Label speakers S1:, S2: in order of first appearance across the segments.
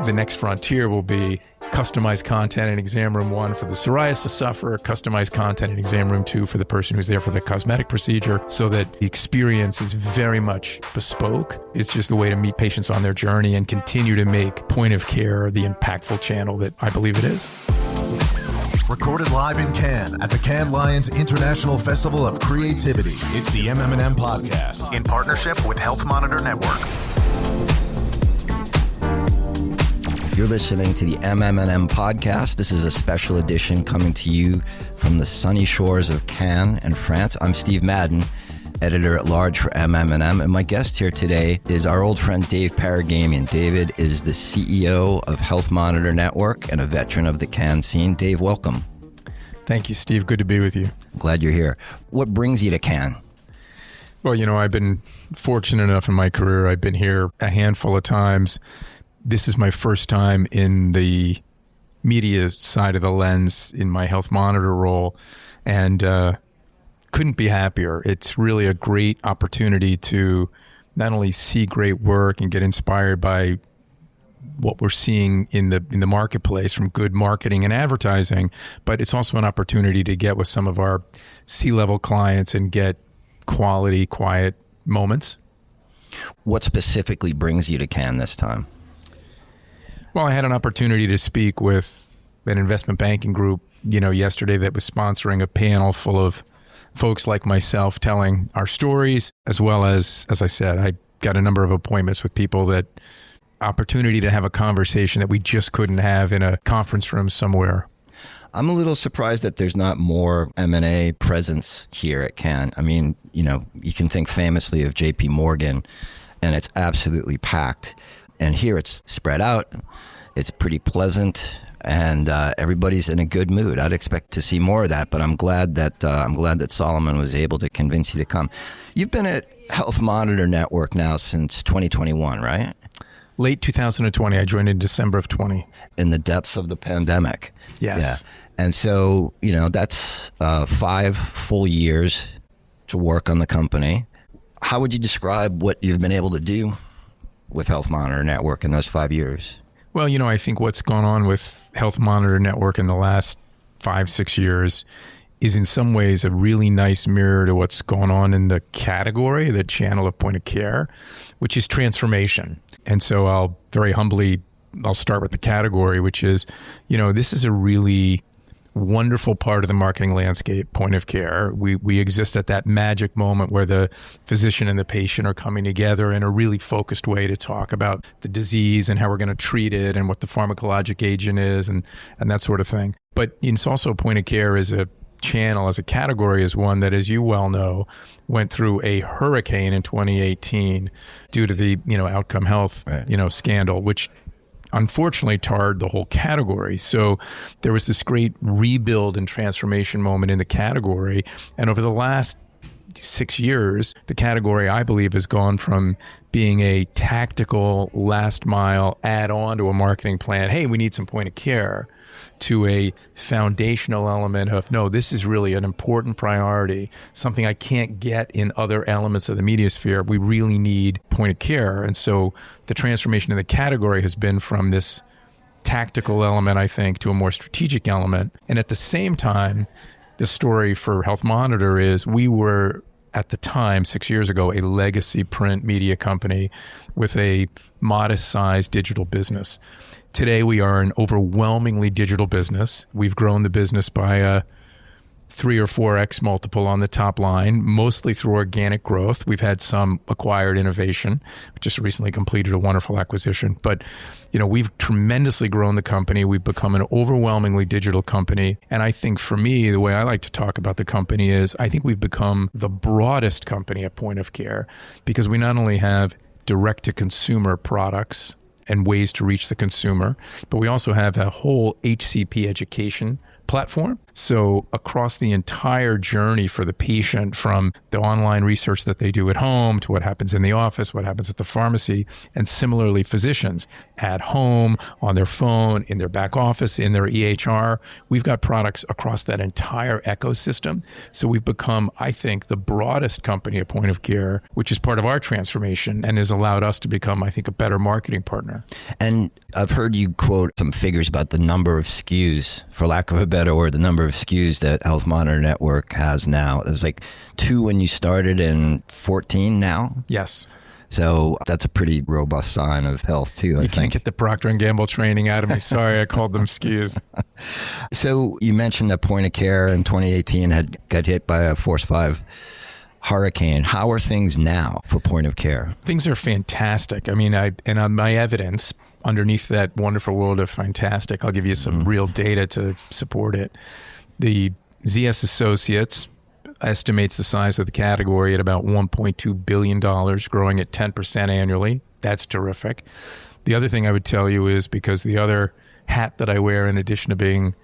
S1: the next frontier will be customized content in exam room 1 for the psoriasis sufferer, customized content in exam room 2 for the person who's there for the cosmetic procedure, so that the experience is very much bespoke. It's just the way to meet patients on their journey and continue to make point of care the impactful channel that I believe it is.
S2: Recorded live in Cannes at the Cannes Lions International Festival of Creativity. It's the MM+M podcast in partnership with Health Monitor Network.
S3: You're listening to the MM+M podcast. This is a special edition coming to you from the sunny shores of Cannes in France. I'm Steve Madden, editor-at-large for MM+M, and my guest here today is our old friend Dave Paragamian. David is the CEO of Health Monitor Network and a veteran of the Cannes scene. Dave, welcome.
S1: Thank you, Steve. Good to be with you.
S3: Glad you're here. What brings you to Cannes?
S1: Well, I've been fortunate enough in my career. I've been here a handful of times. This is my first time in the media side of the lens in my Health Monitor role, and couldn't be happier. It's really a great opportunity to not only see great work and get inspired by what we're seeing in the marketplace from good marketing and advertising, but it's also an opportunity to get with some of our C-level clients and get quality, quiet moments.
S3: What specifically brings you to Cannes this time?
S1: Well, I had an opportunity to speak with an investment banking group, yesterday that was sponsoring a panel full of folks like myself telling our stories, as well as I said, I got a number of appointments with people that opportunity to have a conversation that we just couldn't have in a conference room somewhere.
S3: I'm a little surprised that there's not more M&A presence here at Cannes. I mean, you can think famously of JP Morgan, and it's absolutely packed. And here it's spread out. It's pretty pleasant, and everybody's in a good mood. I'd expect to see more of that, but I'm glad that Solomon was able to convince you to come. You've been at Health Monitor Network now since 2021, right?
S1: Late 2020. I joined in December of 20.
S3: In the depths of the pandemic.
S1: Yes.
S3: Yeah. And so, that's 5 full years to work on the company. How would you describe what you've been able to do with Health Monitor Network in those 5 years?
S1: Well, I think what's gone on with Health Monitor Network in the last 5-6 years is in some ways a really nice mirror to what's going on in the category, the channel of point of care, which is transformation. And so I'll start with the category, which is, this is a really wonderful part of the marketing landscape, point of care. We exist at that magic moment where the physician and the patient are coming together in a really focused way to talk about the disease and how we're going to treat it and what the pharmacologic agent is and that sort of thing. But it's also point of care as a channel, as a category, is one that, as you well know, went through a hurricane in 2018 due to the, Outcome Health, right, scandal, which unfortunately tarred the whole category. So there was this great rebuild and transformation moment in the category. And over the last 6 years, the category, I believe, has gone from being a tactical last mile add-on to a marketing plan, hey, we need some point of care, to a foundational element of, no, this is really an important priority, something I can't get in other elements of the media sphere. We really need point of care. And so the transformation in the category has been from this tactical element, I think, to a more strategic element. And at the same time, the story for Health Monitor is we were, at the time, 6 years ago, a legacy print media company with a modest-sized digital business. Today, we are an overwhelmingly digital business. We've grown the business by a 3 or 4x multiple on the top line, mostly through organic growth. We've had some acquired innovation. We just recently completed a wonderful acquisition. But, we've tremendously grown the company. We've become an overwhelmingly digital company. And I think for me, the way I like to talk about the company is I think we've become the broadest company at point of care because we not only have direct-to-consumer products and ways to reach the consumer, but we also have a whole HCP education platform So across the entire journey for the patient, from the online research that they do at home to what happens in the office, what happens at the pharmacy, and similarly physicians at home, on their phone, in their back office, in their EHR, we've got products across that entire ecosystem. So we've become, I think, the broadest company at point of care, which is part of our transformation and has allowed us to become, I think, a better marketing partner.
S3: And I've heard you quote some figures about the number of SKUs, for lack of a better word, the number of SKUs that Health Monitor Network has now. There's like 2 when you started and 14 now.
S1: Yes.
S3: So that's a pretty robust sign of health too, I think.
S1: You can't get the Procter & Gamble training out of me. Sorry, I called them SKUs.
S3: So you mentioned that point of care in 2018 got hit by a Force 5 hurricane. How are things now for point of care?
S1: Things are fantastic. I mean, on my evidence underneath that wonderful world of fantastic, I'll give you some real data to support it. The ZS Associates estimates the size of the category at about $1.2 billion, growing at 10% annually. That's terrific. The other thing I would tell you is, because the other hat that I wear, in addition to being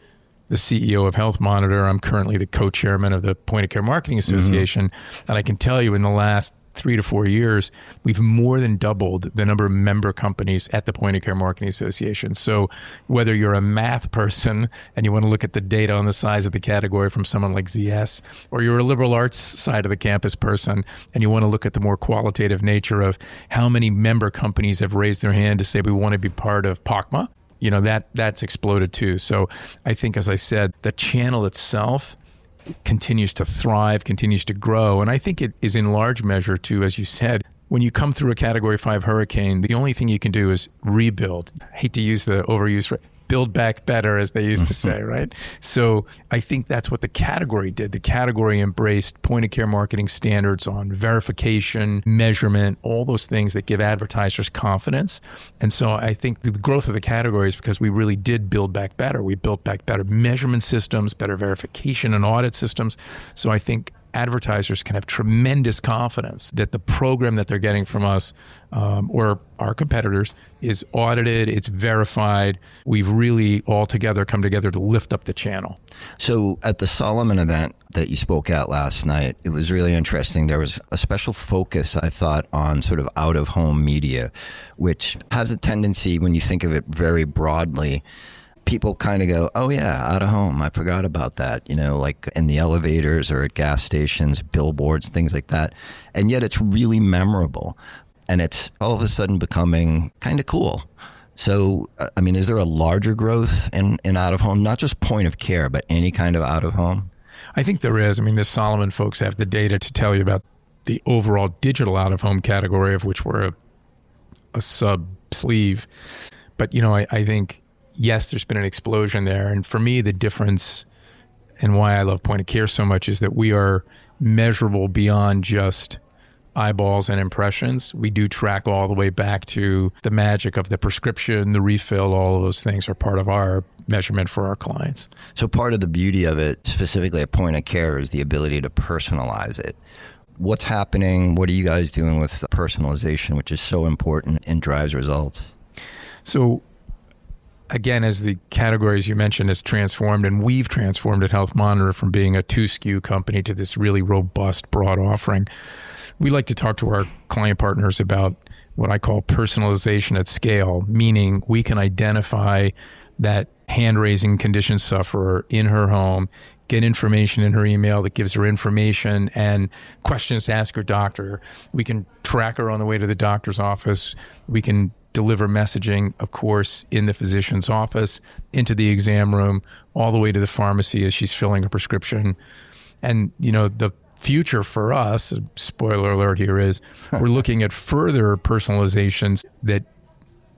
S1: the CEO of Health Monitor, I'm currently the co-chairman of the Point of Care Marketing Association. And I can tell you, in the last 3 to 4 years, we've more than doubled the number of member companies at the Point of Care Marketing Association. So whether you're a math person and you want to look at the data on the size of the category from someone like ZS, or you're a liberal arts side of the campus person and you want to look at the more qualitative nature of how many member companies have raised their hand to say we want to be part of PACMA, that's exploded too. So I think, as I said, the channel itself continues to thrive, continues to grow. And I think it is in large measure too, as you said, when you come through a Category 5 hurricane, the only thing you can do is rebuild. I hate to use the overused phrase, build back better, as they used to say, right? So I think that's what the category did. The category embraced point of care marketing standards on verification, measurement, all those things that give advertisers confidence. And so I think the growth of the category is because we really did build back better. We built back better measurement systems, better verification and audit systems. So I think advertisers can have tremendous confidence that the program that they're getting from us or our competitors is audited, it's verified. We've really all together come together to lift up the channel.
S3: So at the Solomon event that you spoke at last night, it was really interesting. There was a special focus, I thought, on sort of out-of-home media, which has a tendency, when you think of it very broadly, people kind of go, oh yeah, out of home, I forgot about that, like in the elevators or at gas stations, billboards, things like that. And yet it's really memorable. And it's all of a sudden becoming kind of cool. So, I mean, is there a larger growth in out of home, not just point of care, but any kind of out of home?
S1: I think there is. I mean, the Solomon folks have the data to tell you about the overall digital out of home category, of which we're a sub sleeve. But, I think, yes, there's been an explosion there. And for me, the difference and why I love point of care so much is that we are measurable beyond just eyeballs and impressions. We do track all the way back to the magic of the prescription, the refill. All of those things are part of our measurement for our clients.
S3: So part of the beauty of it, specifically at point of care, is the ability to personalize it. What's happening? What are you guys doing with personalization, which is so important and drives results?
S1: So again, as the categories you mentioned has transformed, and we've transformed at Health Monitor from being a 2 SKU company to this really robust, broad offering, we like to talk to our client partners about what I call personalization at scale, meaning we can identify that hand-raising condition sufferer in her home, get information in her email that gives her information and questions to ask her doctor. We can track her on the way to the doctor's office. We can deliver messaging, of course, in the physician's office, into the exam room, all the way to the pharmacy as she's filling a prescription. And, the future for us, spoiler alert here, is we're looking at further personalizations, that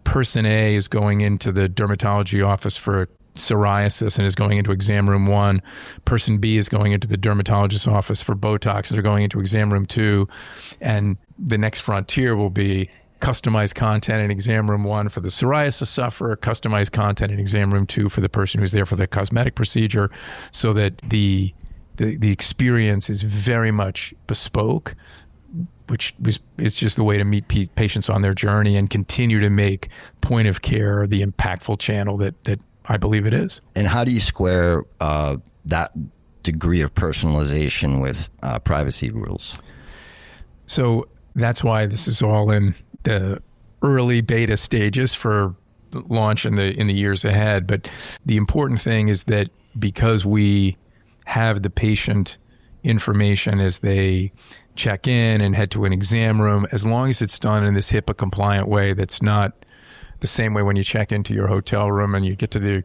S1: person A is going into the dermatology office for psoriasis and is going into exam room 1. Person B is going into the dermatologist's office for Botox and they're going into exam room 2. And the next frontier will be customized content in exam room 1 for the psoriasis sufferer, customized content in exam room 2 for the person who's there for the cosmetic procedure, so that the experience is very much bespoke, it's just the way to meet patients on their journey and continue to make point of care the impactful channel that I believe it is.
S3: And how do you square that degree of personalization with privacy rules?
S1: So that's why this is all in the early beta stages for launch in the years ahead. But the important thing is that because we have the patient information as they check in and head to an exam room, as long as it's done in this HIPAA compliant way, that's not the same way when you check into your hotel room and you get to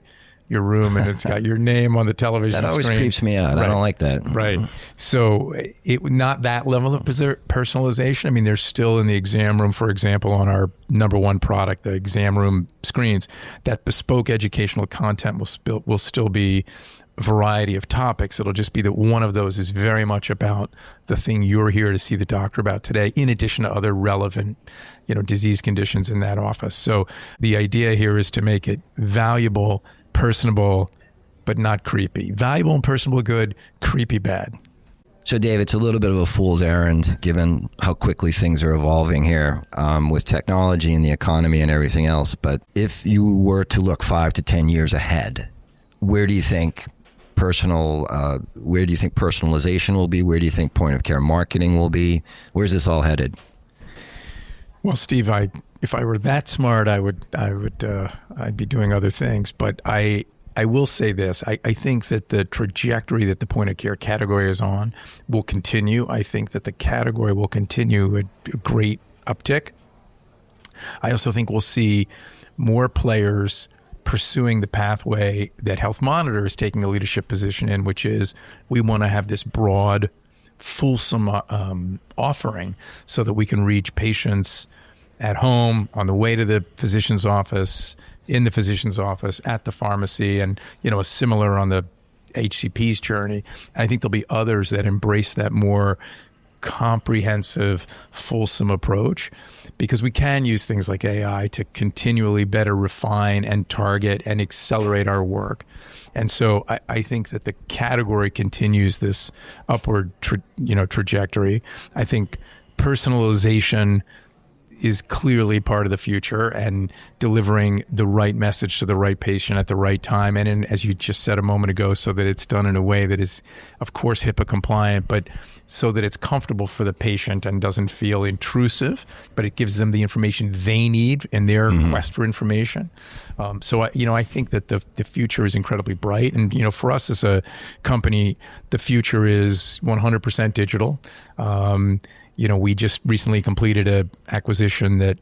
S1: your room and it's got your name on the television screen.
S3: That always creeps me out. Right. I don't like that.
S1: Right. So not that level of personalization. I mean, there's still in the exam room, for example, on our number one product, the exam room screens, that bespoke educational content will still be a variety of topics. It'll just be that one of those is very much about the thing you're here to see the doctor about today, in addition to other relevant, disease conditions in that office. So the idea here is to make it valuable, personable, but not creepy. Valuable and personable good, creepy bad.
S3: So, Dave, it's a little bit of a fool's errand given how quickly things are evolving here with technology and the economy and everything else. But if you were to look 5 to 10 years ahead, where do you think personalization will be? Where do you think point of care marketing will be? Where's this all headed?
S1: Well, Steve, if I were that smart, I'd be doing other things. But I will say this: I think that the trajectory that the point of care category is on will continue. I think that the category will continue a great uptick. I also think we'll see more players pursuing the pathway that Health Monitor is taking a leadership position in, which is we want to have this broad, fulsome offering so that we can reach patients at home, on the way to the physician's office, in the physician's office, at the pharmacy, and a similar on the HCP's journey. And I think there'll be others that embrace that more comprehensive, fulsome approach, because we can use things like AI to continually better refine and target and accelerate our work. And so I think that the category continues this upward trajectory. I think personalization is clearly part of the future, and delivering the right message to the right patient at the right time. And as you just said a moment ago, so that it's done in a way that is, of course, HIPAA compliant, but so that it's comfortable for the patient and doesn't feel intrusive, but it gives them the information they need in their quest for information. So I think that the future is incredibly bright. And, for us as a company, the future is 100% digital. We just recently completed an acquisition that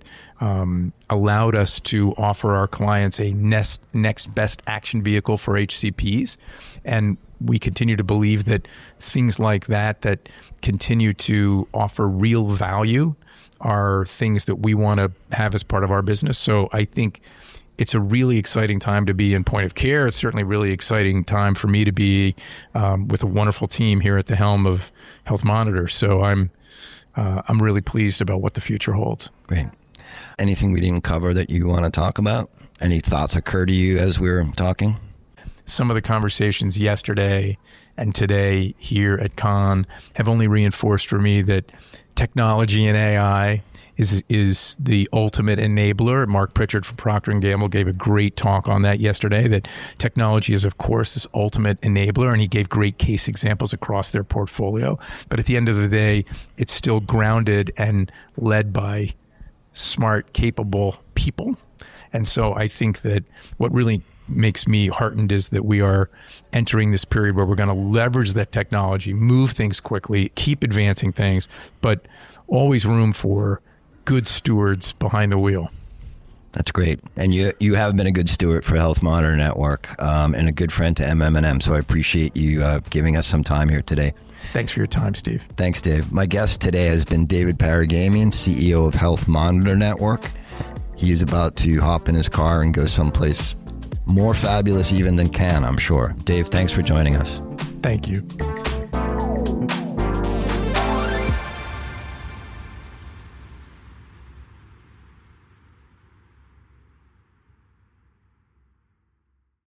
S1: allowed us to offer our clients a next best action vehicle for HCPs. And we continue to believe that things like that continue to offer real value are things that we want to have as part of our business. So I think it's a really exciting time to be in point of care. It's certainly a really exciting time for me to be with a wonderful team here at the helm of Health Monitor. So I'm really pleased about what the future holds.
S3: Great. Anything we didn't cover that you want to talk about? Any thoughts occur to you as we're talking?
S1: Some of the conversations yesterday and today here at Cannes have only reinforced for me that technology and AI is the ultimate enabler. Mark Pritchard from Procter & Gamble gave a great talk on that yesterday, that technology is, of course, this ultimate enabler, and he gave great case examples across their portfolio. But at the end of the day, it's still grounded and led by smart, capable people. And so I think that what really makes me heartened is that we are entering this period where we're going to leverage that technology, move things quickly, keep advancing things, but always room for good stewards behind the wheel.
S3: That's great. And you have been a good steward for Health Monitor Network and a good friend to MM+M. So I appreciate you giving us some time here today.
S1: Thanks for your time, Steve.
S3: Thanks, Dave. My guest today has been David Paragamian, CEO of Health Monitor Network. He is about to hop in his car and go someplace more fabulous even than Cannes, I'm sure. Dave, thanks for joining us.
S1: Thank you.